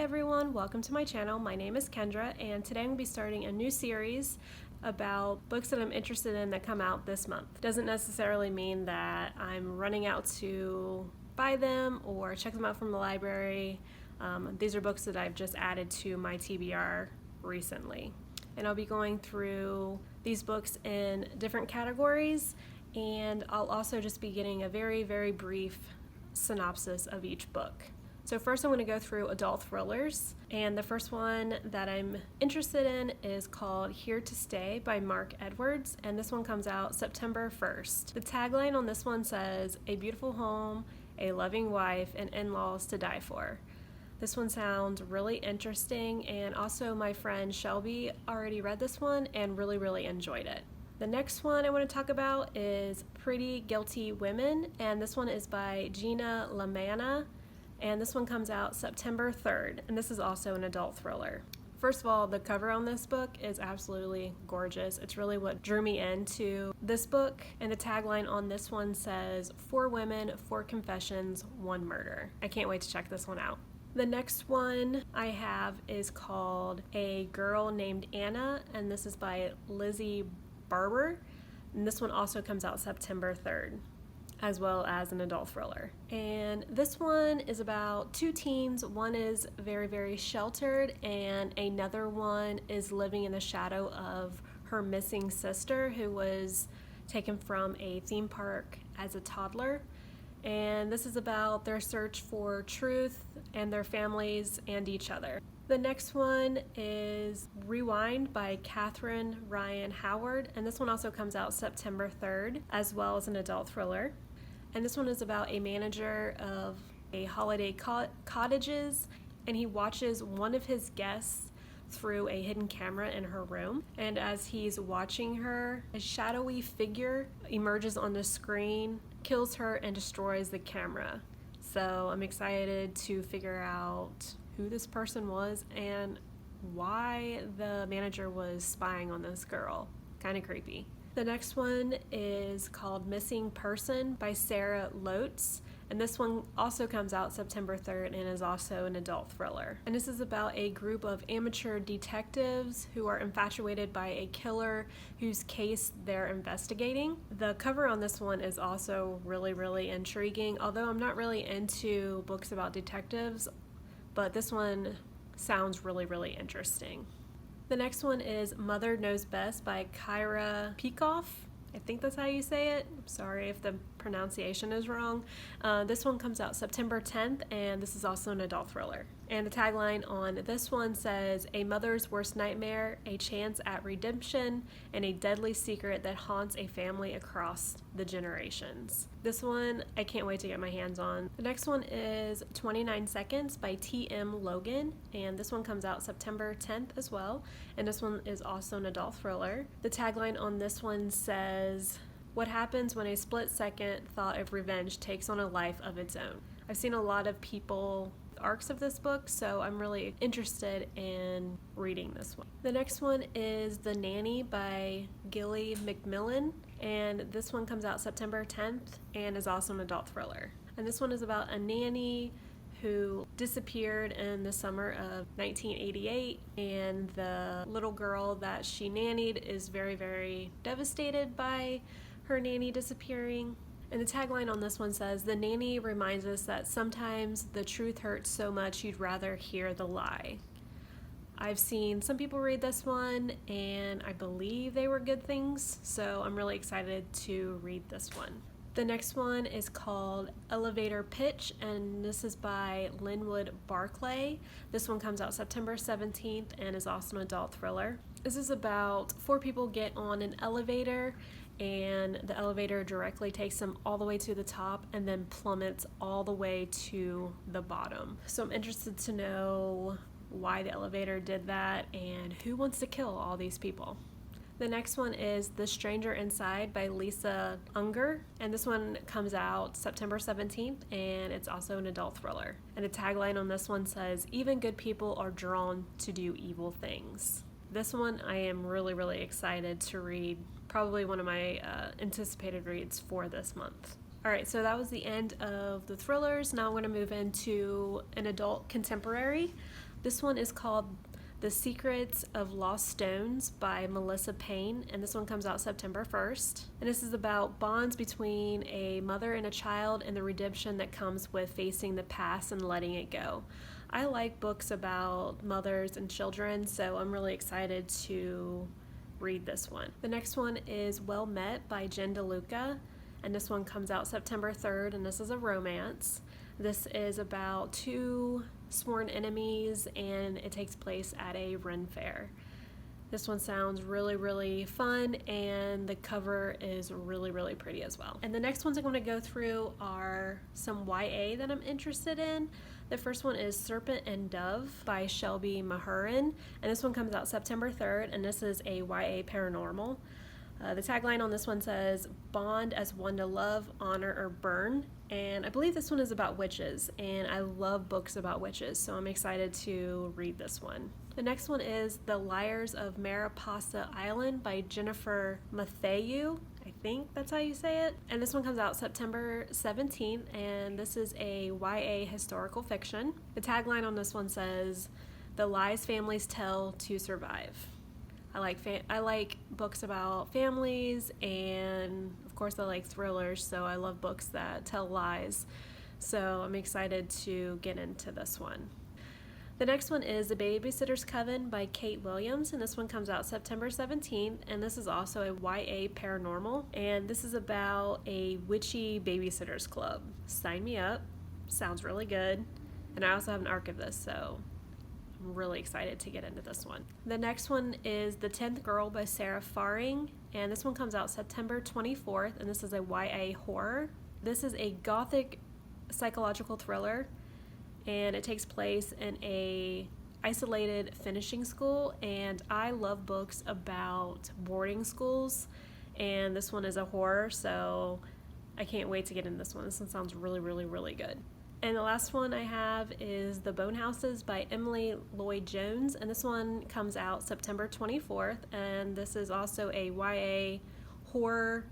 everyone, welcome to my channel. My name is Kendra and today I'm going to be starting a new series about books that I'm interested in that come out this month. Doesn't necessarily mean that I'm running out to buy them or check them out from the library. These are books that I've just added to my TBR recently. And I'll be going through these books in different categories, and I'll also just be getting a very brief synopsis of each book. So first I'm going to go through adult thrillers, and the first one that I'm interested in is called Here to Stay by Mark Edwards, and this one comes out September 1st. The tagline on this one says, "A beautiful home, a loving wife, and in-laws to die for." This one sounds really interesting, and also my friend Shelby already read this one and really enjoyed it. The next one I want to talk about is Pretty Guilty Women, and this one is by Gina Lamanna. And this one comes out September 3rd, and this is also an adult thriller. First of all, the cover on this book is absolutely gorgeous. It's really what drew me into this book, and the tagline on this one says, "4 women, 4 confessions, 1 murder." I can't wait to check this one out. The next one I have is called A Girl Named Anna, and this is by Lizzie Barber, and this one also comes out September 3rd. As well as an adult thriller. And this one is about 2 teens. One is very sheltered, and another one is living in the shadow of her missing sister, who was taken from a theme park as a toddler. And this is about their search for truth and their families and each other. The next one is Rewind by Catherine Ryan Howard, and this one also comes out September 3rd, as well as an adult thriller. And this one is about a manager of a holiday cottages, and he watches one of his guests through a hidden camera in her room. And as he's watching her, a shadowy figure emerges on the screen, kills her, and destroys the camera. So I'm excited to figure out who this person was and why the manager was spying on this girl. Kind of creepy. The next one is called Missing Person by Sarah Lotes, and this one also comes out September 3rd and is also an adult thriller. And this is about a group of amateur detectives who are infatuated by a killer whose case they're investigating. The cover on this one is also really intriguing, although I'm not really into books about detectives, but this one sounds really interesting. The next one is Mother Knows Best by Kyra Peikoff. I think that's how you say it. I'm sorry if the pronunciation is wrong. This one comes out September 10th, and this is also an adult thriller. And the tagline on this one says, "A mother's worst nightmare, a chance at redemption, and a deadly secret that haunts a family across the generations." This one I can't wait to get my hands on. The next one is 29 Seconds by T.M. Logan, and this one comes out September 10th as well, and this one is also an adult thriller. The tagline on this one says, "What happens when a split-second thought of revenge takes on a life of its own?" I've seen a lot of people arcs of this book, so I'm really interested in reading this one. The next one is The Nanny by Gilly McMillan, and this one comes out September 10th and is also an adult thriller. And this one is about a nanny who disappeared in the summer of 1988, and the little girl that she nannied is very devastated by her nanny disappearing. And the tagline on this one says, "The nanny reminds us that sometimes the truth hurts so much you'd rather hear the lie." I've seen some people read this one, and I believe they were good things, so I'm really excited to read this one. The next one is called Elevator Pitch, and this is by Linwood Barclay. This one comes out September 17th and is also an adult thriller. This is about 4 people get on an elevator, and the elevator directly takes them all the way to the top and then plummets all the way to the bottom. So I'm interested to know why the elevator did that and who wants to kill all these people. The next one is The Stranger Inside by Lisa Unger, and this one comes out September 17th, and it's also an adult thriller. And the tagline on this one says, "Even good people are drawn to do evil things." This one I am really excited to read, probably one of my anticipated reads for this month. Alright, so that was the end of the thrillers. Now I'm going to move into an adult contemporary. This one is called The Secrets of Lost Stones by Melissa Payne, and this one comes out September 1st. And this is about bonds between a mother and a child and the redemption that comes with facing the past and letting it go. I like books about mothers and children, so I'm really excited to read this one. The next one is Well Met by Jen DeLuca, and this one comes out September 3rd, and this is a romance. This is about two sworn enemies, and it takes place at a Ren fair. This one sounds really, really fun, and the cover is really, really pretty as well. And the next ones I'm going to go through are some YA that I'm interested in. The first one is Serpent and Dove by Shelby Mahurin, and this one comes out September 3rd, and this is a YA paranormal. The tagline on this one says, "Bond as one to love, honor, or burn." And I believe this one is about witches, and I love books about witches, so I'm excited to read this one. The next one is The Liars of Mariposa Island by Jennifer Matthew. I think that's how you say it. And this one comes out September 17th, and this is a YA historical fiction. The tagline on this one says, "The lies families tell to survive." I like books about families, and of course I like thrillers, so I love books that tell lies. So I'm excited to get into this one. The next one is The Babysitter's Coven by Kate Williams, and this one comes out September 17th, and this is also a YA paranormal, and this is about a witchy babysitters club. Sign me up. Sounds really good. And I also have an ARC of this, so I'm really excited to get into this one. The next one is The 10th Girl by Sarah Faring, and this one comes out September 24th, and this is a YA horror. This is a gothic psychological thriller, and it takes place in a isolated finishing school, and I love books about boarding schools, and this one is a horror, so I can't wait to get into this one. This one sounds really, really, really good. And the last one I have is The Bone Houses by Emily Lloyd-Jones, and this one comes out September 24th, and this is also a YA horror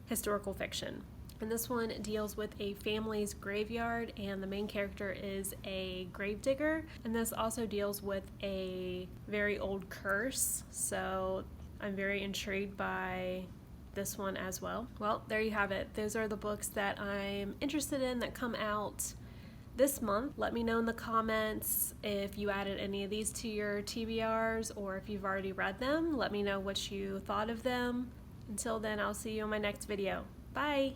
historical fiction. And this one deals with a family's graveyard, and the main character is a gravedigger, and this also deals with a very old curse, so I'm very intrigued by this one as well. Well, there you have it. Those are the books that I'm interested in that come out this month. Let me know in the comments if you added any of these to your TBRs or if you've already read them. Let me know what you thought of them. Until then, I'll see you in my next video. Bye!